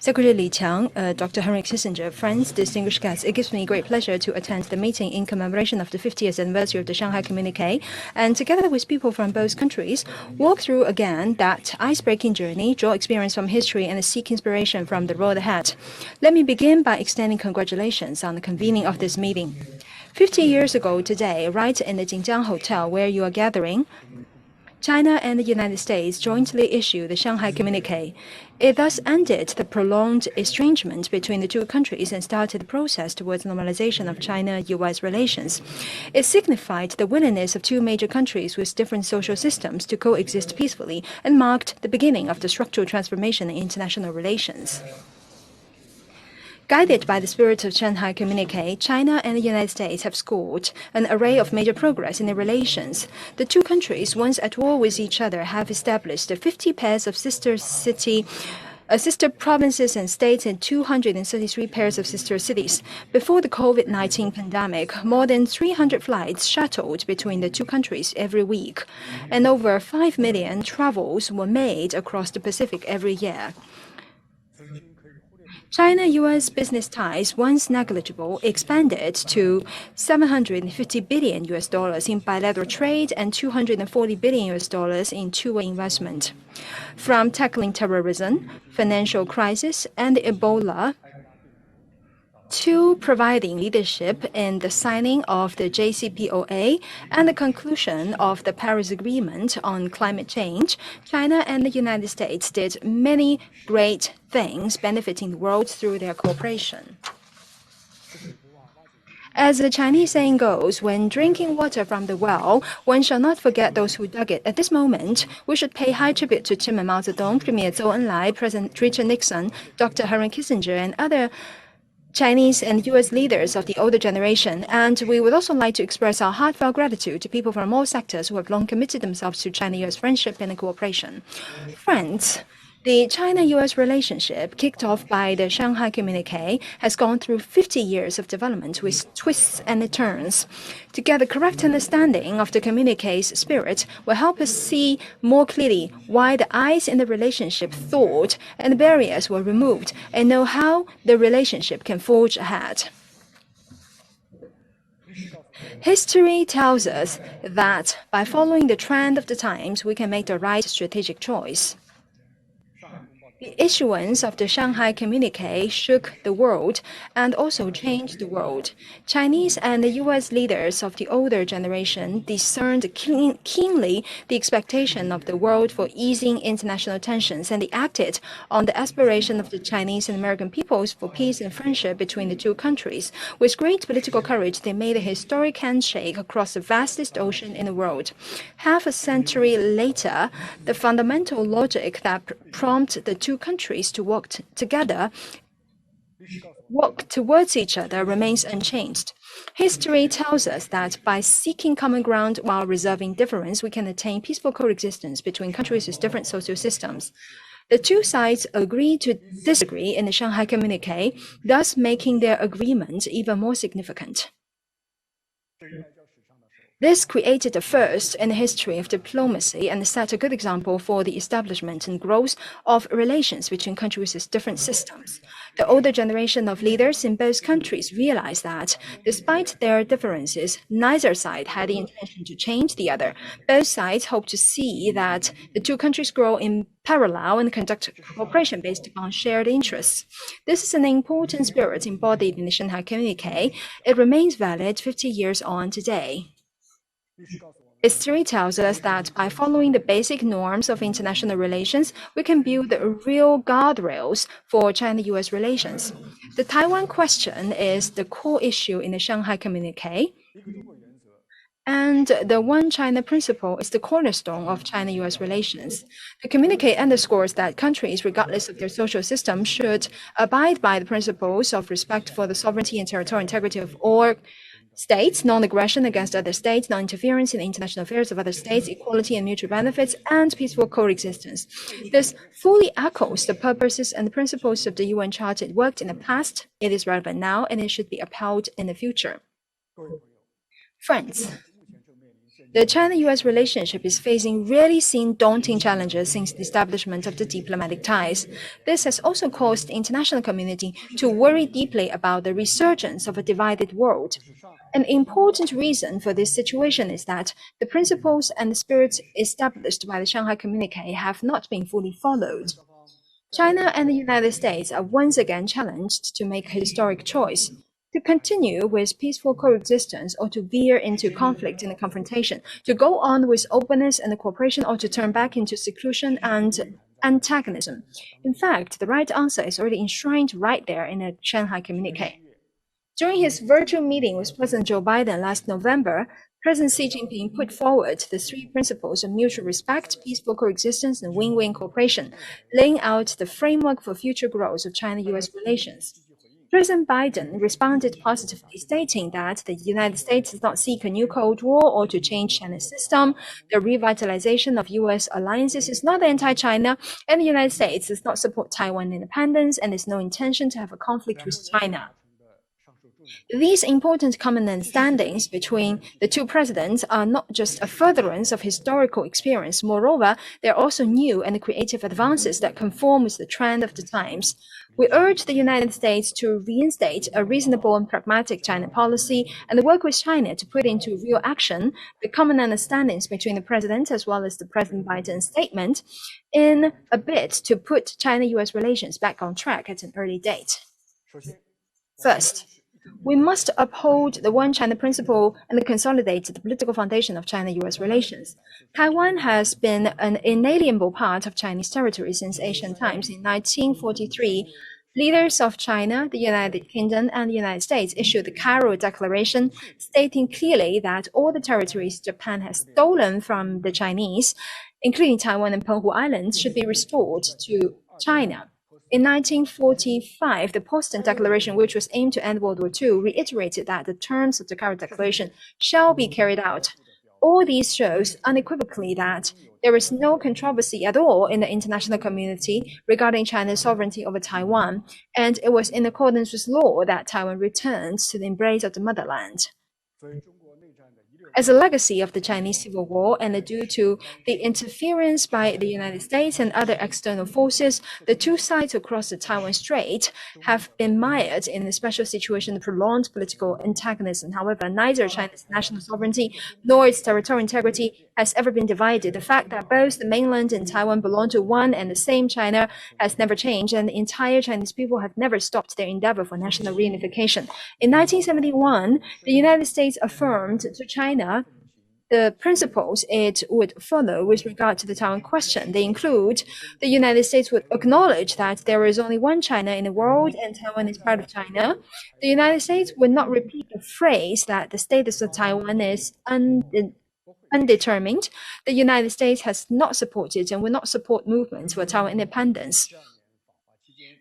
Secretary Li Qiang, Dr. Henry Kissinger, friends, distinguished guests, it gives me great pleasure to attend the meeting in commemoration of the 50th anniversary of the Shanghai Communique, and together with people from both countries, walk through again that ice-breaking journey, draw experience from history, and seek inspiration from the road ahead. Let me begin by extending congratulations on the convening of this meeting. 50 years ago today, right in the Jinjiang Hotel where you are gathering, China and the United States jointly issued the Shanghai Communique. It thus ended the prolonged estrangement between the two countries and started the process towards normalization of China-US relations. It signified the willingness of two major countries with different social systems to coexist peacefully and marked the beginning of the structural transformation in international relations. Guided by the spirit of Shanghai Communique, China and the United States have scored an array of major progress in their relations. The two countries, once at war with each other, have established 50 pairs of sister provinces and states and 233 pairs of sister cities. Before the COVID-19 pandemic, more than 300 flights shuttled between the two countries every week, and over 5 million travels were made across the Pacific every year. China-US business ties, once negligible, expanded to $750 billion in bilateral trade and $240 billion in two-way investment. From tackling terrorism, financial crisis, and Ebola, to providing leadership in the signing of the JCPOA and the conclusion of the Paris Agreement on climate change, China and the United States did many great things benefiting the world through their cooperation. As the Chinese saying goes, when drinking water from the well, one shall not forget those who dug it. At this moment, we should pay high tribute to Chairman Mao Zedong, Premier Zhou Enlai, President Richard Nixon, Dr. Henry Kissinger, and other Chinese and U.S. leaders of the older generation, and we would also like to express our heartfelt gratitude to people from all sectors who have long committed themselves to China-U.S. friendship and cooperation. Friends, the China-U.S. relationship, kicked off by the Shanghai Communique, has gone through 50 years of development with twists and turns. To get a correct understanding of the communique's spirit will help us see more clearly why the ice in the relationship thawed and the barriers were removed, and know how the relationship can forge ahead. History tells us that by following the trend of the times, we can make the right strategic choice. The issuance of the Shanghai Communique shook the world and also changed the world. Chinese and the U.S. leaders of the older generation discerned keenly the expectation of the world for easing international tensions, and they acted on the aspiration of the Chinese and American peoples for peace and friendship between the two countries. With great political courage, they made a historic handshake across the vastest ocean in the world. Half a century later, the fundamental logic that prompted the two countries to work towards each other remains unchanged. History tells us that by seeking common ground while reserving difference, we can attain peaceful coexistence between countries with different social systems. The two sides agreed to disagree in the Shanghai Communique, thus making their agreement even more significant. This created a first in the history of diplomacy and set a good example for the establishment and growth of relations between countries with different systems. The older generation of leaders in both countries realized that, despite their differences, neither side had the intention to change the other. Both sides hoped to see that the two countries grow in parallel and conduct cooperation based upon shared interests. This is an important spirit embodied in the Shanghai Communique. It remains valid 50 years on today. History tells us that by following the basic norms of international relations, we can build real guardrails for China-US relations. The Taiwan question is the core issue in the Shanghai Communique, and the One China principle is the cornerstone of China-US relations. The communique underscores that countries, regardless of their social system, should abide by the principles of respect for the sovereignty and territorial integrity of all states, non-aggression against other states, non-interference in the international affairs of other states, equality and mutual benefits, and peaceful coexistence. This fully echoes the purposes and the principles of the UN Charter. It worked in the past, it is relevant now, and it should be upheld in the future. Friends, The China-US relationship is facing rarely seen daunting challenges since the establishment of the diplomatic ties. This has also caused the international community to worry deeply about the resurgence of a divided world. An important reason for this situation is that the principles and the spirits established by the Shanghai Communique have not been fully followed. China and the United States are once again challenged to make a historic choice: to continue with peaceful coexistence or to veer into conflict and confrontation, to go on with openness and cooperation or to turn back into seclusion and antagonism. In fact, the right answer is already enshrined right there in the Shanghai Communique. During his virtual meeting with President Joe Biden last November, President Xi Jinping put forward the three principles of mutual respect, peaceful coexistence, and win-win cooperation, laying out the framework for future growth of China-US relations. President Biden responded positively, stating that the United States does not seek a new Cold War or to change China's system. The revitalization of U.S. alliances is not anti-China, and the United States does not support Taiwan independence and has no intention to have a conflict with China. These important common understandings between the two presidents are not just a furtherance of historical experience. Moreover, they are also new and creative advances that conform with the trend of the times. We urge the United States to reinstate a reasonable and pragmatic China policy and work with China to put into real action the common understandings between the president as well as the President Biden's statement in a bid to put China-US relations back on track at an early date. First, we must uphold the One China principle and consolidate the political foundation of China-US relations. Taiwan has been an inalienable part of Chinese territory since ancient times. In 1943, leaders of China, the United Kingdom, and the United States issued the Cairo Declaration, stating clearly that all the territories Japan has stolen from the Chinese, including Taiwan and Penghu Islands, should be restored to China. In 1945, the Potsdam Declaration, which was aimed to end World War II, reiterated that the terms of the Cairo Declaration shall be carried out. All these shows unequivocally that there is no controversy at all in the international community regarding China's sovereignty over Taiwan, and it was in accordance with law that Taiwan returns to the embrace of the motherland. As a legacy of the Chinese Civil War and due to the interference by the United States and other external forces, the two sides across the Taiwan Strait have been mired in a special situation of prolonged political antagonism. However, neither China's national sovereignty nor its territorial integrity has ever been divided. The fact that both the mainland and Taiwan belong to one and the same China has never changed, and the entire Chinese people have never stopped their endeavor for national reunification. In 1971, the United States affirmed to China the principles it would follow with regard to the Taiwan question. They include: the United States would acknowledge that there is only one China in the world and Taiwan is part of China. The United States would not repeat the phrase that the status of Taiwan is undetermined. The United States has not supported and will not support movements for Taiwan independence.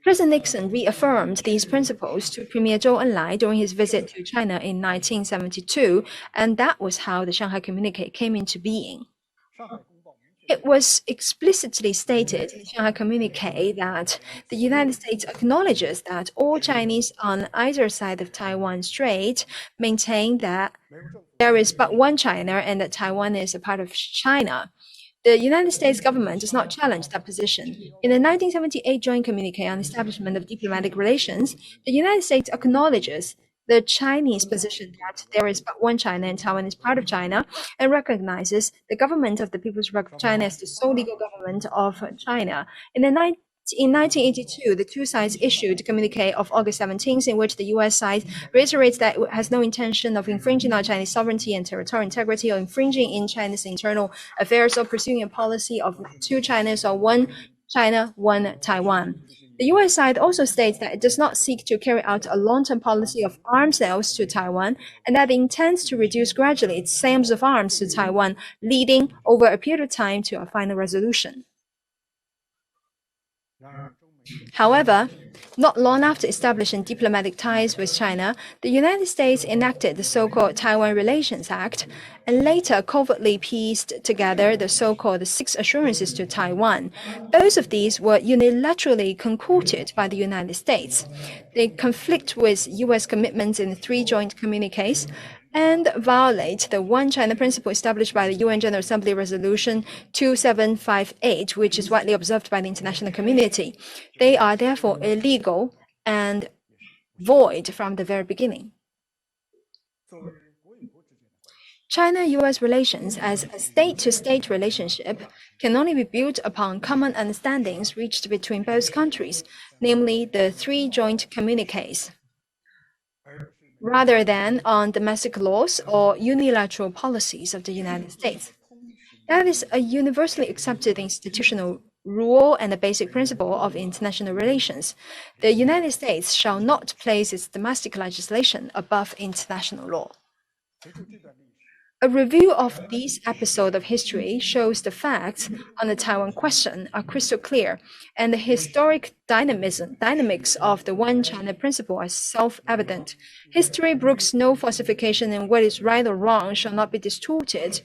President Nixon reaffirmed these principles to Premier Zhou Enlai during his visit to China in 1972, and that was how the Shanghai Communique came into being. It was explicitly stated in the Shanghai Communique that the United States acknowledges that all Chinese on either side of Taiwan Strait maintain that there is but one China and that Taiwan is a part of China. The United States government does not challenge that position. In the 1978 Joint Communique on Establishment of Diplomatic Relations, the United States acknowledges the Chinese position that there is but one China and Taiwan is part of China, and recognizes the government of the People's Republic of China as the sole legal government of China. In 1982, the two sides issued a communique of August 17th, in which the U.S. side reiterates that it has no intention of infringing on Chinese sovereignty and territorial integrity, or infringing in China's internal affairs, or pursuing a policy of two Chinas or one China, one Taiwan. The U.S. side also states that it does not seek to carry out a long-term policy of arms sales to Taiwan, and that it intends to reduce gradually its sales of arms to Taiwan, leading over a period of time to a final resolution. However, not long after establishing diplomatic ties with China, the United States enacted the so-called Taiwan Relations Act, and later covertly pieced together the so-called Six Assurances to Taiwan. Both of these were unilaterally concocted by the United States. They conflict with U.S. commitments in the three joint communiques, and violate the One China principle established by the UN General Assembly Resolution 2758, which is widely observed by the international community. They are therefore illegal and void from the very beginning. China-US relations as a state-to-state relationship can only be built upon common understandings reached between both countries, namely the three joint communiques, rather than on domestic laws or unilateral policies of the United States. That is a universally accepted institutional rule and a basic principle of international relations. The United States shall not place its domestic legislation above international law. A review of this episode of history shows the facts on the Taiwan question are crystal clear, and the historic dynamics of the One China principle are self-evident. History brooks no falsification, and what is right or wrong shall not be distorted.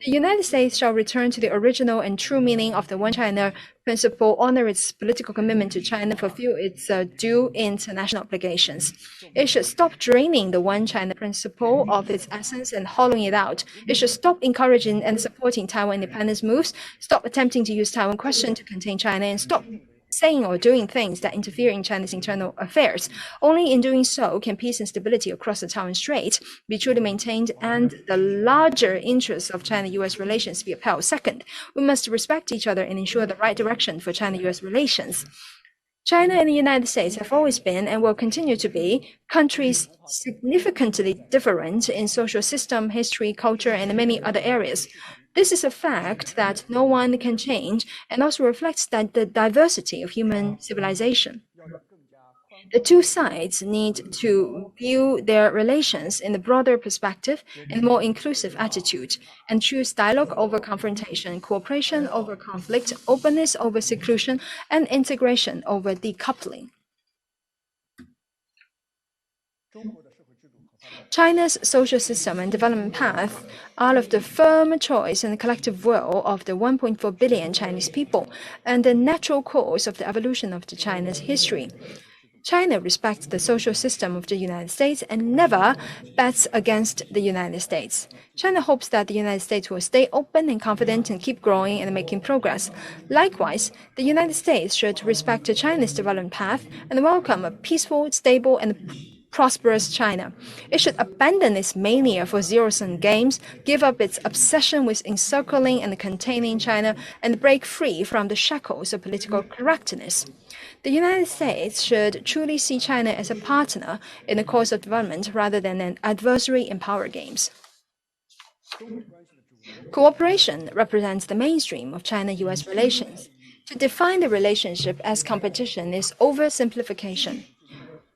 The United States shall return to the original and true meaning of the One China principle, honor its political commitment to China, fulfill its due international obligations. It should stop draining the One China principle of its essence and hollowing it out. It should stop encouraging and supporting Taiwan independence moves, stop attempting to use Taiwan question to contain China, and stop saying or doing things that interfere in China's internal affairs. Only in doing so can peace and stability across the Taiwan Strait be truly maintained and the larger interests of China-US relations be upheld. Second, we must respect each other and ensure the right direction for China-US relations. China and the United States have always been and will continue to be countries significantly different in social system, history, culture, and many other areas. This is a fact that no one can change and also reflects that the diversity of human civilization. The two sides need to view their relations in a broader perspective and more inclusive attitude, and choose dialogue over confrontation, cooperation over conflict, openness over seclusion, and integration over decoupling. China's social system and development path are of the firm choice and collective will of the 1.4 billion Chinese people and the natural course of the evolution of China's history. China respects the social system of the United States and never bets against the United States. China hopes that the United States will stay open and confident and keep growing and making progress. Likewise, the United States should respect China's development path and welcome a peaceful, stable, and prosperous China. It should abandon its mania for zero-sum games, give up its obsession with encircling and containing China, and break free from the shackles of political correctness. The United States should truly see China as a partner in the course of development rather than an adversary in power games. Cooperation represents the mainstream of China-US relations. To define the relationship as competition is oversimplification.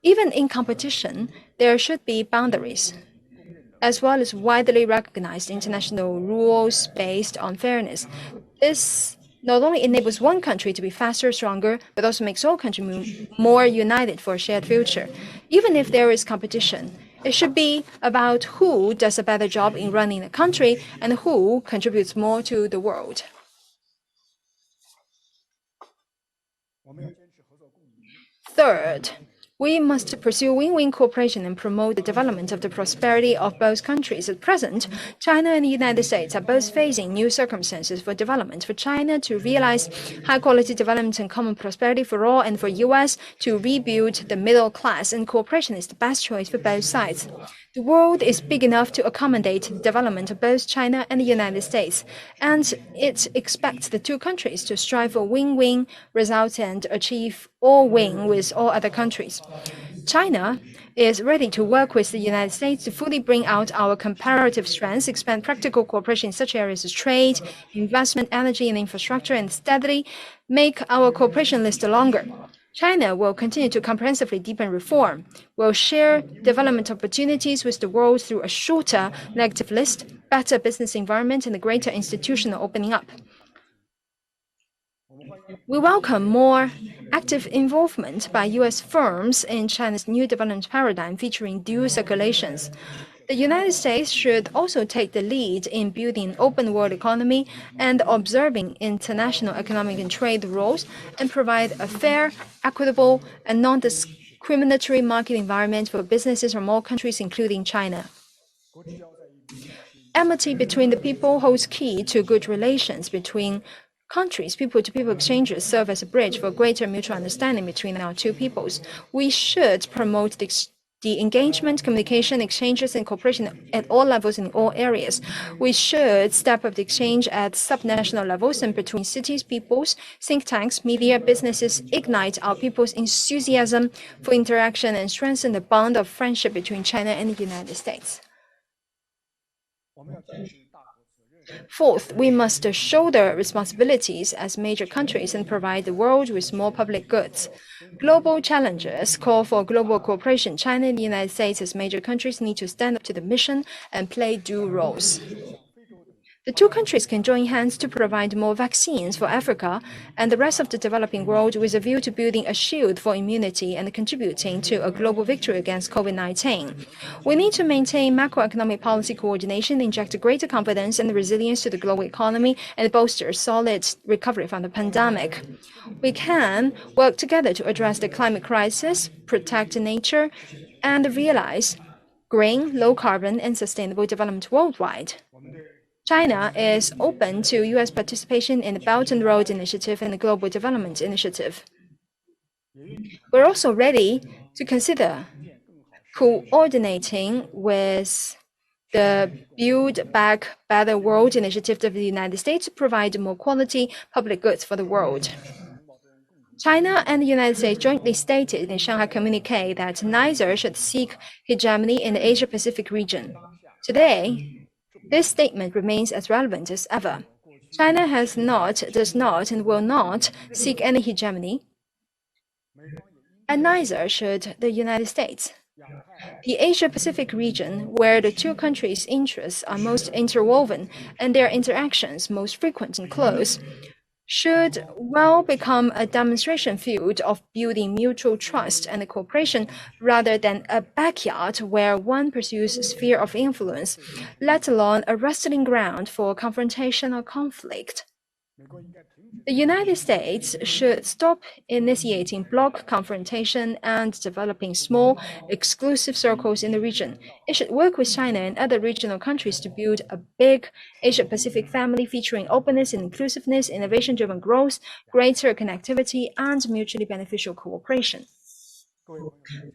Even in competition, there should be boundaries, as well as widely recognized international rules based on fairness. This not only enables one country to be faster, stronger, but also makes all countries more united for a shared future. Even if there is competition, it should be about who does a better job in running the country and who contributes more to the world. Third, we must pursue win-win cooperation and promote the development of the prosperity of both countries. At present, China and the United States are both facing new circumstances for development. For China to realize high-quality development and common prosperity for all, and for US to rebuild the middle class, and cooperation is the best choice for both sides. The world is big enough to accommodate the development of both China and the United States, and it expects the two countries to strive for win-win results and achieve all win with all other countries. China is ready to work with the United States to fully bring out our comparative strengths, expand practical cooperation in such areas as trade, investment, energy, and infrastructure, and steadily make our cooperation list longer. China will continue to comprehensively deepen reform, will share development opportunities with the world through a shorter negative list, better business environment, and a greater institutional opening up. We welcome more active involvement by U.S. firms in China's new development paradigm featuring dual circulations. The United States should also take the lead in building an open world economy and observing international economic and trade rules, and provide a fair, equitable, and non-discriminatory market environment for businesses from all countries, including China. Amity between the people holds key to good relations between countries. People-to-people exchanges serve as a bridge for greater mutual understanding between our two peoples. We should promote the engagement, communication, exchanges, and cooperation at all levels in all areas. We should step up the exchange at subnational levels and between cities, peoples, think tanks, media, businesses, ignite our people's enthusiasm for interaction and strengthen the bond of friendship between China and the United States. Fourth, we must shoulder responsibilities as major countries and provide the world with more public goods. Global challenges call for global cooperation. China and the United States as major countries need to stand up to the mission and play due roles. The two countries can join hands to provide more vaccines for Africa and the rest of the developing world with a view to building a shield for immunity and contributing to a global victory against COVID-19. We need to maintain macroeconomic policy coordination, inject greater confidence and resilience to the global economy, and bolster solid recovery from the pandemic. We can work together to address the climate crisis, protect nature, and realize green, low-carbon, and sustainable development worldwide. China is open to U.S. participation in the Belt and Road Initiative and the Global Development Initiative. We're also ready to consider coordinating with the Build Back Better World Initiative of the United States to provide more quality public goods for the world. China and the United States jointly stated in Shanghai Communique that neither should seek hegemony in the Asia-Pacific region. Today, this statement remains as relevant as ever. China has not, does not, and will not seek any hegemony, and neither should the United States. The Asia-Pacific region, where the two countries' interests are most interwoven and their interactions most frequent and close, should well become a demonstration field of building mutual trust and cooperation rather than a backyard where one pursues a sphere of influence, let alone a wrestling ground for confrontation or conflict. The United States should stop initiating bloc confrontation and developing small, exclusive circles in the region. It should work with China and other regional countries to build a big Asia-Pacific family featuring openness and inclusiveness, innovation-driven growth, greater connectivity, and mutually beneficial cooperation.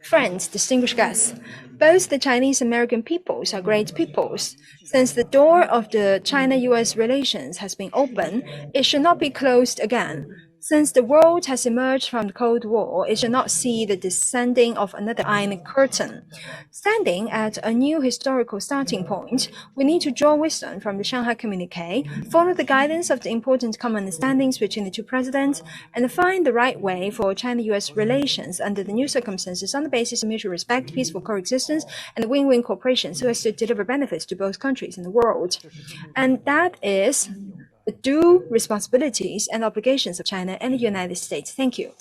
Friends, distinguished guests, both the Chinese American peoples are great peoples. Since the door of the China-US relations has been open, it should not be closed again. Since the world has emerged from the Cold War, it should not see the descending of another Iron Curtain. Standing at a new historical starting point, we need to draw wisdom from the Shanghai Communique, follow the guidance of the important common understandings between the two presidents, and find the right way for China-US relations under the new circumstances on the basis of mutual respect, peaceful coexistence, and win-win cooperation so as to deliver benefits to both countries and the world. And that is the due responsibilities and obligations of China and the United States. Thank you.